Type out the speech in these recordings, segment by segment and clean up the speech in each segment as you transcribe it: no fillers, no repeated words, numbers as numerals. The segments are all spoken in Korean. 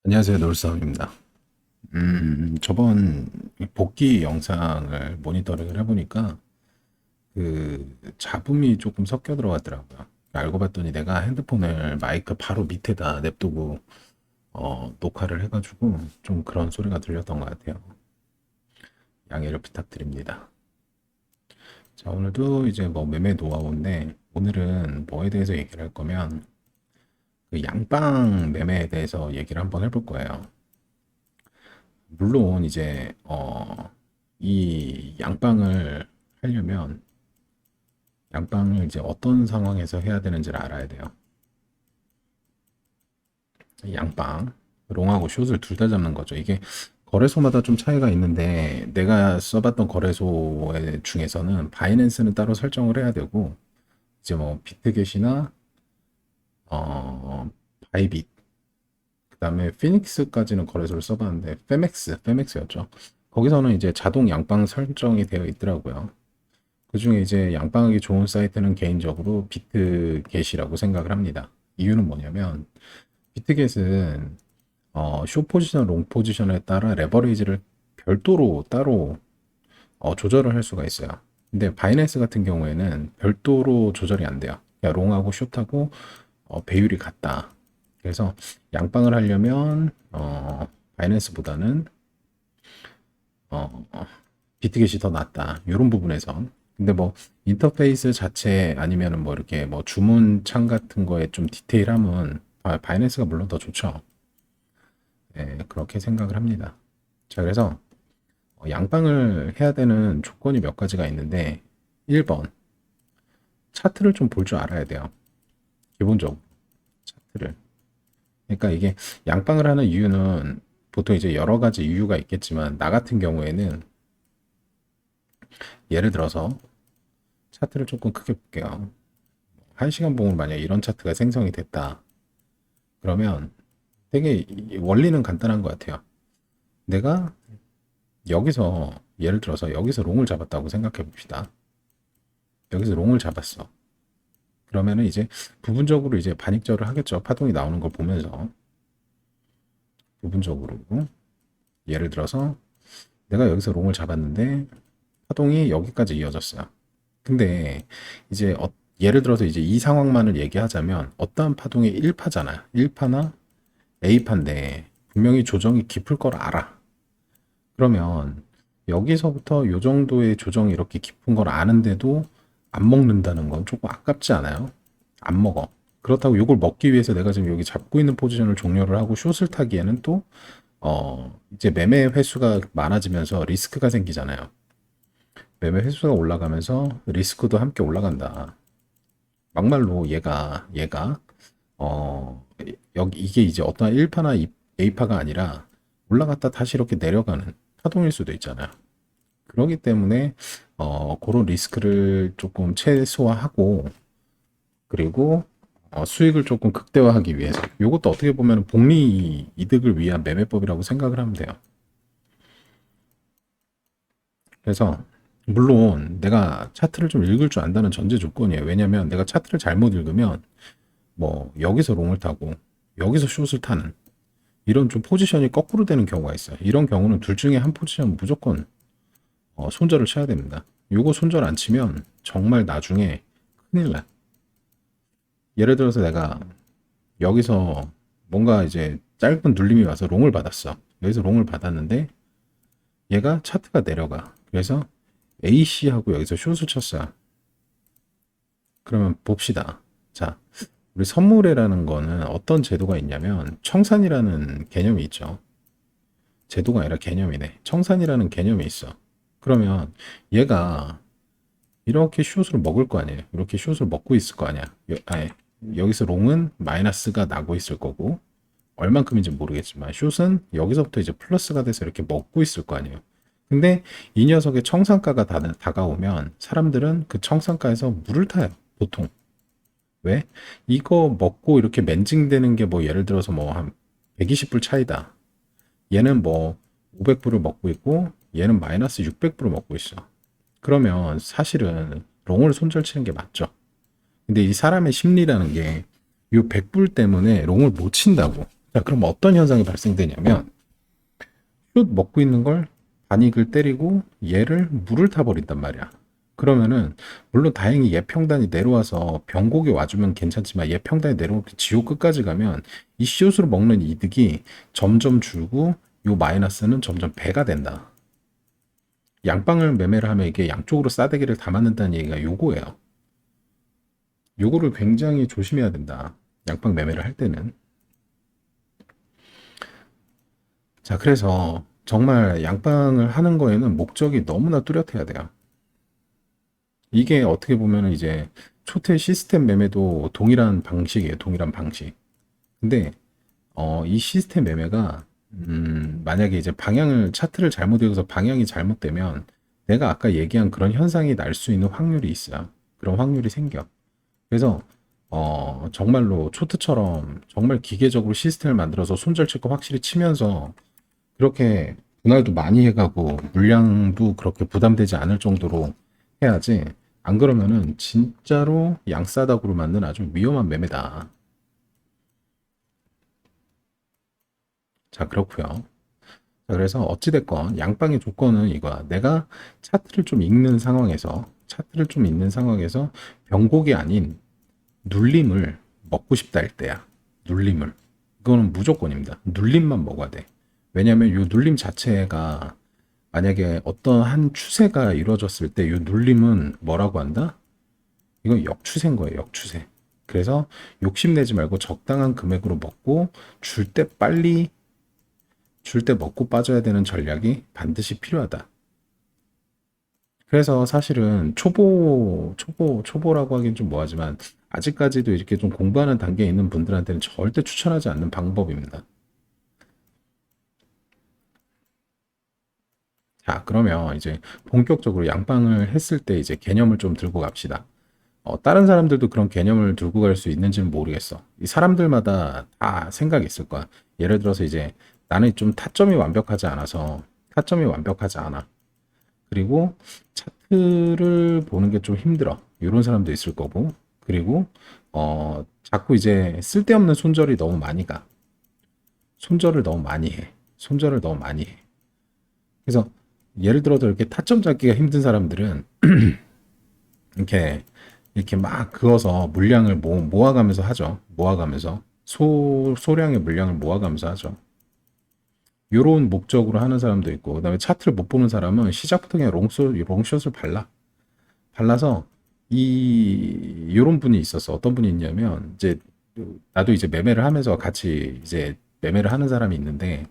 안녕하세요, 놀사입니다. 저번 복귀 영상을 모니터링을 해보니까 그 잡음이 조금 섞여 들어가더라고요. 알고 봤더니 내가 핸드폰을 마이크 바로 밑에다 냅두고 녹화를 해가지고 좀 그런 소리가 들렸던 것 같아요. 양해를 부탁드립니다. 자, 오늘도 이제 뭐 매매 노하우인데 오늘은 뭐에 대해서 얘기를 할 거면 그 양빵 매매에 대해서 얘기를 한번 해볼 거예요. 물론 이제 이 양빵을 하려면 양빵을 이제 어떤 상황에서 해야 되는지를 알아야 돼요. 양빵, 롱하고 숏을 둘 다 잡는 거죠. 이게 거래소마다 좀 차이가 있는데 내가 써봤던 거래소 중에서는 바이낸스는 따로 설정을 해야 되고 이제 뭐 비트겟이나 어, 바이빗 그다음에 피닉스까지는 거래소를 써봤는데 페맥스였죠. 거기서는 이제 자동 양빵 설정이 되어 있더라고요. 그중에 이제 양빵하기 좋은 사이트는 개인적으로 비트겟이라고 생각을 합니다. 이유는 뭐냐면 비트겟은 숏 포지션, 롱 포지션에 따라 레버리지를 별도로 따로 조절을 할 수가 있어요. 근데 바이낸스 같은 경우에는 별도로 조절이 안 돼요. 그냥 롱하고 숏하고 배율이 같다. 그래서 양빵을 하려면 바이낸스보다는 어, 비트겟이 더 낫다. 이런 부분에서. 근데 뭐 인터페이스 자체 아니면은 뭐 이렇게 뭐 주문 창 같은 거에 좀 디테일함은 바이낸스가 물론 더 좋죠. 예, 그렇게 생각을 합니다. 자, 그래서 양빵을 해야 되는 조건이 몇 가지가 있는데 1번 차트를 좀 볼 줄 알아야 돼요. 기본적으로 차트를. 그러니까 이게 양빵을 하는 이유는 보통 이제 여러 가지 이유가 있겠지만 나 같은 경우에는 예를 들어서 차트를 조금 크게 볼게요. 1시간 봉을 만약 이런 차트가 생성이 됐다. 그러면 되게 원리는 간단한 것 같아요. 내가 여기서 예를 들어서 여기서 롱을 잡았다고 생각해 봅시다. 여기서 롱을 잡았어. 그러면은 이제 부분적으로 이제 반익절을 하겠죠. 파동이 나오는 걸 보면서 부분적으로 예를 들어서 내가 여기서 롱을 잡았는데 파동이 여기까지 이어졌어요. 근데 이제 예를 들어서 이제 이 상황만을 얘기하자면 어떠한 파동이 1파잖아요. 1파나 A파인데 분명히 조정이 깊을 걸 알아. 그러면 여기서부터 요 정도의 조정이 이렇게 깊은 걸 아는데도 안 먹는다는 건 조금 아깝지 않아요? 안 먹어. 그렇다고 이걸 먹기 위해서 내가 지금 여기 잡고 있는 포지션을 종료를 하고 숏을 타기에는 또 이제 매매 횟수가 많아지면서 리스크가 생기잖아요. 매매 횟수가 올라가면서 리스크도 함께 올라간다. 막말로 얘가 여기 이게 이제 어떤 1파나 2파가 아니라 올라갔다 다시 이렇게 내려가는 파동일 수도 있잖아요. 그렇기 때문에 그런 리스크를 조금 최소화하고 그리고 수익을 조금 극대화하기 위해서 이것도 어떻게 보면 복리 이득을 위한 매매법이라고 생각을 하면 돼요. 그래서 물론 내가 차트를 좀 읽을 줄 안다는 전제 조건이에요. 왜냐면 내가 차트를 잘못 읽으면 뭐 여기서 롱을 타고 여기서 숏을 타는 이런 좀 포지션이 거꾸로 되는 경우가 있어요. 이런 경우는 둘 중에 한 포지션 무조건 손절을 쳐야 됩니다. 요거 손절 안 치면 정말 나중에 큰일 나. 예를 들어서 내가 여기서 뭔가 이제 짧은 눌림이 와서 롱을 받았어. 여기서 롱을 받았는데 얘가 차트가 내려가. 그래서 AC하고 여기서 숏을 쳤어요. 그러면 봅시다. 자, 우리 선물회라는 거는 어떤 제도가 있냐면 청산이라는 개념이 있죠. 제도가 아니라 개념이네. 청산이라는 개념이 있어. 그러면 얘가 이렇게 숏을 먹을 거 아니에요. 이렇게 숏을 먹고 있을 거 아니야. 아니, 여기서 롱은 마이너스가 나고 있을 거고 얼만큼인지 모르겠지만 숏은 여기서부터 이제 플러스가 돼서 이렇게 먹고 있을 거 아니에요. 근데 이 녀석의 청산가가 다가오면 사람들은 그 청산가에서 물을 타요. 보통. 왜? 이거 먹고 이렇게 멘징되는 게 뭐 예를 들어서 뭐 한 120불 차이다. 얘는 뭐 500불을 먹고 있고 얘는 마이너스 600불을 먹고 있어. 그러면 사실은 롱을 손절치는 게 맞죠. 근데 이 사람의 심리라는 게 이 100불 때문에 롱을 못 친다고. 자, 그럼 어떤 현상이 발생되냐면 슛 먹고 있는 걸 반익을 때리고 얘를 물을 타버린단 말이야. 그러면은 물론 다행히 얘 평단이 내려와서 병곡이 와주면 괜찮지만 얘 평단이 내려오고 지옥 끝까지 가면 이 슛으로 먹는 이득이 점점 줄고 요 마이너스는 점점 배가 된다. 양빵을 매매를 하면 이게 양쪽으로 싸대기를 담아낸다는 얘기가 요거예요. 요거를 굉장히 조심해야 된다. 양빵 매매를 할 때는. 자, 그래서 정말 양빵을 하는 거에는 목적이 너무나 뚜렷해야 돼요. 이게 어떻게 보면은 이제 초태 시스템 매매도 동일한 방식이에요. 동일한 방식. 근데 이 시스템 매매가 만약에 이제 방향을 차트를 잘못 읽어서 방향이 잘못되면 내가 아까 얘기한 그런 현상이 날 수 있는 확률이 있어요. 그런 확률이 생겨. 그래서 정말로 초트처럼 정말 기계적으로 시스템을 만들어서 손절 체크 확실히 치면서 그렇게 분할도 많이 해가고 물량도 그렇게 부담되지 않을 정도로 해야지. 안 그러면은 진짜로 양싸닥으로 만든 아주 위험한 매매다. 자, 그렇고요. 자, 그래서 어찌됐건 양방의 조건은 이거야. 내가 차트를 좀 읽는 상황에서 변곡이 아닌 눌림을 먹고 싶다 할 때야. 눌림을. 이거는 무조건입니다. 눌림만 먹어야 돼. 왜냐면 이 눌림 자체가 만약에 어떤 한 추세가 이루어졌을 때 이 눌림은 뭐라고 한다? 이건 역추세인 거예요. 역추세. 그래서 욕심내지 말고 적당한 금액으로 먹고 줄 때 빨리 줄 때 먹고 빠져야 되는 전략이 반드시 필요하다. 그래서 사실은 초보라고 하긴 좀 뭐하지만 아직까지도 이렇게 좀 공부하는 단계에 있는 분들한테는 절대 추천하지 않는 방법입니다. 자, 그러면 이제 본격적으로 양빵을 했을 때 이제 개념을 좀 들고 갑시다. 다른 사람들도 그런 개념을 들고 갈 수 있는지는 모르겠어. 이 사람들마다 다 생각이 있을 거야. 예를 들어서 이제 나는 좀 타점이 완벽하지 않아. 그리고 차트를 보는 게 좀 힘들어. 이런 사람도 있을 거고. 그리고 자꾸 이제 쓸데없는 손절이 너무 많이 가. 손절을 너무 많이 해. 손절을 너무 많이 해. 그래서 예를 들어서 이렇게 타점 잡기가 힘든 사람들은 이렇게 막 그어서 물량을 모아가면서 하죠. 모아가면서 소량의 물량을 모아가면서 하죠. 요런 목적으로 하는 사람도 있고, 그다음에 차트를 못 보는 사람은 시작부터 그냥 롱숏을 발라서 요런 분이 있었어. 어떤 분이 있냐면 이제 나도 이제 매매를 하면서 같이 이제 매매를 하는 사람이 있는데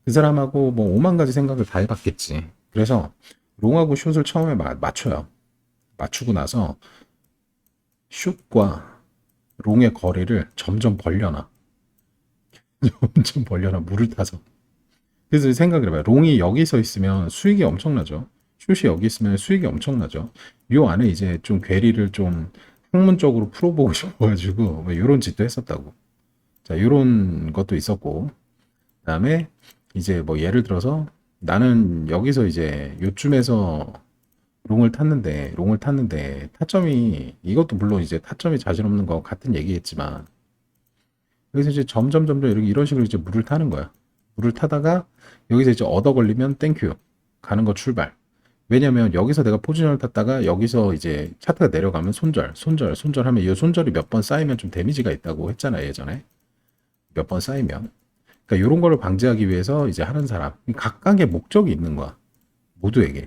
그 사람하고 뭐 5만 가지 생각을 다 해봤겠지. 그래서 롱하고 숏을 처음에 맞춰요. 맞추고 나서 숏과 롱의 거리를 점점 벌려놔. 점점 벌려놔. 물을 타서. 그래서 생각을 해봐요. 롱이 여기 서 있으면 수익이 엄청나죠. 숏이 여기 있으면 수익이 엄청나죠. 요 안에 이제 좀 괴리를 좀 학문적으로 풀어보고 싶어가지고 뭐 이런 짓도 했었다고. 자, 이런 것도 있었고, 그다음에 이제 뭐 예를 들어서 나는 여기서 이제 요쯤에서 롱을 탔는데 타점이 이것도 물론 이제 타점이 자신 없는 거 같은 얘기겠지만 여기서 이제 점점 이런 식으로 이제 물을 타는 거야. 물을 타다가 여기서 이제 얻어 걸리면 땡큐 가는 거 출발. 왜냐면 여기서 내가 포지션을 탔다가 여기서 이제 차트가 내려가면 손절하면 이 손절이 몇 번 쌓이면 좀 데미지가 있다고 했잖아 예전에. 몇 번 쌓이면. 그러니까 이런 거를 방지하기 위해서 이제 하는 사람 각각의 목적이 있는 거야. 모두에게.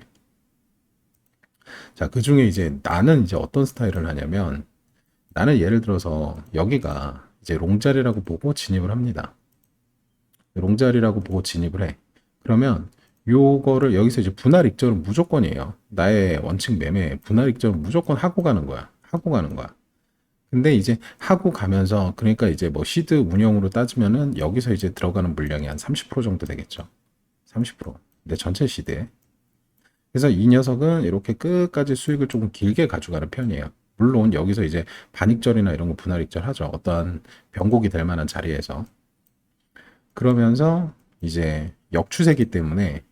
자, 그 중에 이제 나는 이제 어떤 스타일을 하냐면 나는 예를 들어서 여기가 이제 롱자리라고 보고 진입을 합니다. 롱자리라고 보고 진입을 해. 그러면 요거를 여기서 이제 분할 익절은 무조건이에요. 나의 원칙 매매 분할 익절은 무조건 하고 가는 거야. 하고 가는 거야. 근데 이제 하고 가면서 그러니까 이제 뭐 시드 운영으로 따지면은 여기서 이제 들어가는 물량이 한 30% 정도 되겠죠. 30%. 근데 전체 시드에. 그래서 이 녀석은 이렇게 끝까지 수익을 조금 길게 가져가는 편이에요. 물론 여기서 이제 반익절이나 이런 거 분할익절 하죠. 어떠한 변곡이 될 만한 자리에서. 그러면서 이제 역추세기 때문에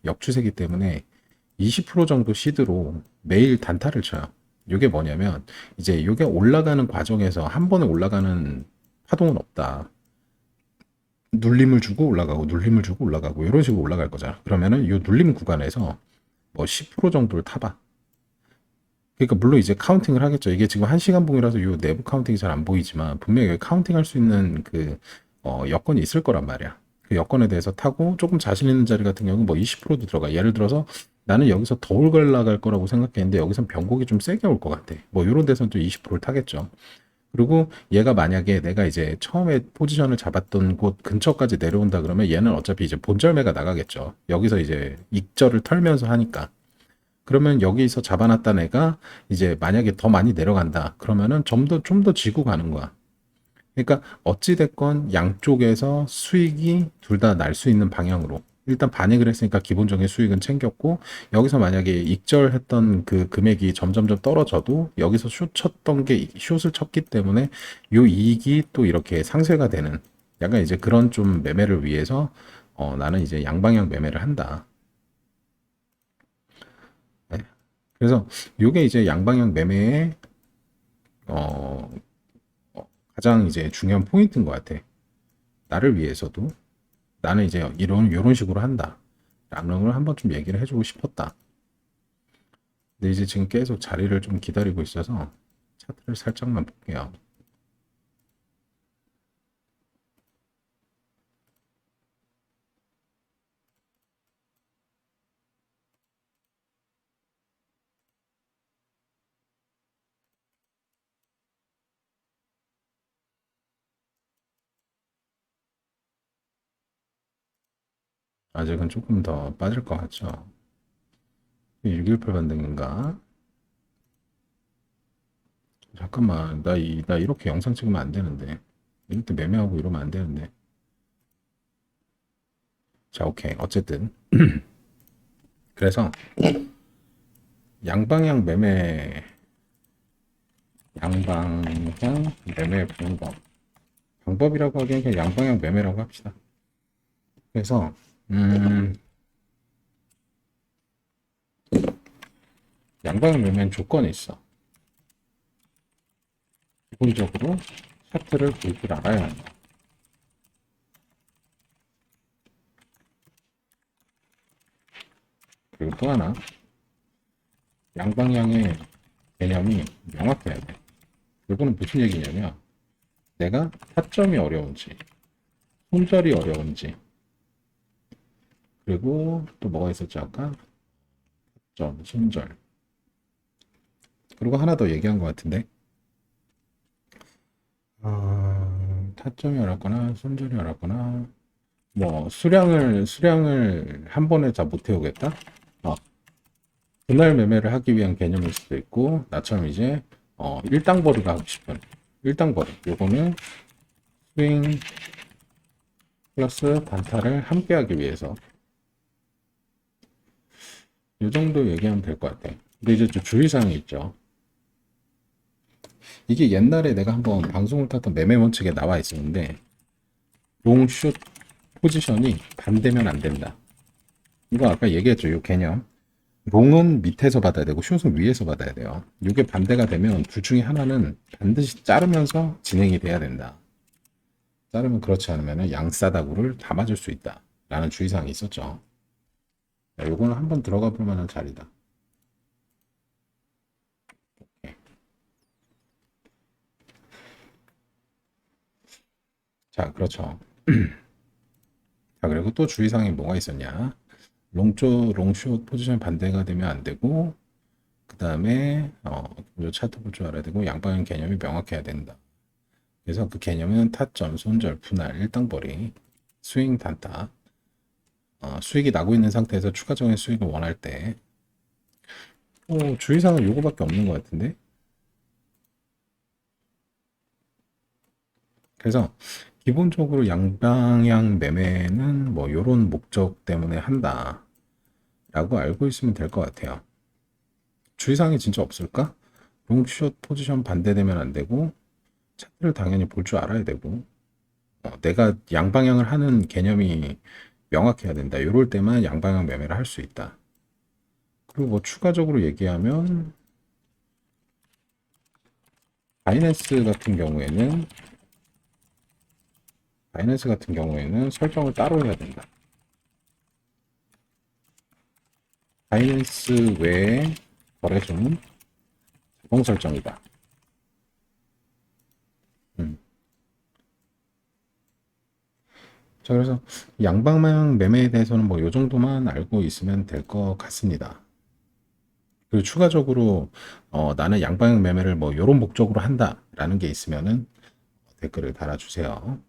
20% 정도 시드로 매일 단타를 쳐요. 이게 뭐냐면 이제 이게 올라가는 과정에서 한 번에 올라가는 파동은 없다. 눌림을 주고 올라가고 눌림을 주고 올라가고 이런 식으로 올라갈 거잖아. 그러면은 이 눌림 구간에서 뭐 10% 정도를 타봐. 그러니까 물론 이제 카운팅을 하겠죠. 이게 지금 1시간 봉이라서 이 내부 카운팅이 잘 안 보이지만 분명히 여기 카운팅할 수 있는 그 여건이 있을 거란 말이야. 그 여건에 대해서 타고 조금 자신 있는 자리 같은 경우는 뭐 20%도 들어가. 예를 들어서 나는 여기서 더 올라갈 거라고 생각했는데 여기선 변곡이 좀 세게 올 것 같아. 뭐 이런 데서는 또 20%를 타겠죠. 그리고 얘가 만약에 내가 이제 처음에 포지션을 잡았던 곳 근처까지 내려온다 그러면 얘는 어차피 이제 본절매가 나가겠죠. 여기서 이제 익절을 털면서 하니까. 그러면 여기서 잡아놨던 애가 이제 만약에 더 많이 내려간다. 그러면은 좀 더 지고 가는 거야. 그러니까 어찌됐건 양쪽에서 수익이 둘 다 날 수 있는 방향으로. 일단 반익을 했으니까 기본적인 수익은 챙겼고, 여기서 만약에 익절했던 그 금액이 점점점 떨어져도 여기서 숏 쳤던 게 숏을 쳤기 때문에 요 이익이 또 이렇게 상쇄가 되는 약간 이제 그런 좀 매매를 위해서 나는 이제 양방향 매매를 한다. 네. 그래서 요게 이제 양방향 매매의 어, 가장 이제 중요한 포인트인 것 같아. 나를 위해서도 나는 이제 이런 식으로 한다. 라는 걸 한번 좀 얘기를 해주고 싶었다. 근데 이제 지금 계속 자리를 좀 기다리고 있어서 차트를 살짝만 볼게요. 아직은 조금 더 빠질 것 같죠. 618 반등인가? 잠깐만, 나 이렇게 영상 찍으면 안 되는데. 이럴 때 매매하고 이러면 안 되는데. 자, 오케이. 어쨌든. 그래서 양방향 매매, 양방향 매매 방법. 방법이라고 하기엔 그냥 양방향 매매라고 합시다. 그래서, 양방향 매매는 조건이 있어. 기본적으로 차트를 볼 줄 알아야 한다. 그리고 또 하나, 양방향의 개념이 명확해야 돼. 이거는 무슨 얘기냐면, 내가 타점이 어려운지, 손절이 어려운지, 그리고 또 뭐가 있었지 아까? 타점, 손절. 그리고 하나 더 얘기한 것 같은데, 타점이 어렵거나, 손절이 어렵거나, 뭐, 수량을 한 번에 다 못 태우겠다? 어, 분할 매매를 하기 위한 개념일 수도 있고, 나처럼 이제, 일당벌이가 하고 싶은, 일당벌이. 요거는 스윙 플러스 단타를 함께 하기 위해서 이 정도 얘기하면 될 것 같아. 근데 이제 좀 주의사항이 있죠. 이게 옛날에 내가 한번 방송을 탔던 매매 원칙에 나와 있었는데 롱숏 포지션이 반대면 안 된다. 이거 아까 얘기했죠. 이 개념. 롱은 밑에서 받아야 되고 숏은 위에서 받아야 돼요. 이게 반대가 되면 둘 중에 하나는 반드시 자르면서 진행이 돼야 된다. 자르면 그렇지 않으면 양싸다구를 다 맞을 수 있다. 라는 주의사항이 있었죠. 요거는 한번 들어가 볼 만한 자리다. 자, 그렇죠. 자, 그리고 또 주의사항이 뭐가 있었냐? 롱숏 포지션 반대가 되면 안 되고, 그 다음에, 차트 볼 줄 알아야 되고, 양방향 개념이 명확해야 된다. 그래서 그 개념은 타점, 손절, 분할, 일당벌이, 스윙 단타, 수익이 나고 있는 상태에서 추가적인 수익을 원할 때, 주의사항은 요거밖에 없는 것 같은데? 그래서 기본적으로 양방향 매매는 뭐 요런 목적 때문에 한다. 라고 알고 있으면 될 것 같아요. 주의사항이 진짜 없을까? 롱숏 포지션 반대되면 안 되고 차트를 당연히 볼 줄 알아야 되고 내가 양방향을 하는 개념이 명확해야 된다. 이럴 때만 양방향 매매를 할 수 있다. 그리고 뭐 추가적으로 얘기하면 바이낸스 같은 경우에는 바이낸스 같은 경우에는 설정을 따로 해야 된다. 바이낸스 외에 거래소는 자동 설정이다. 음. 자, 그래서 양방향 매매에 대해서는 뭐 요 정도만 알고 있으면 될 것 같습니다. 그리고 추가적으로 나는 양방향 매매를 뭐 요런 목적으로 한다라는 게 있으면은 댓글을 달아주세요.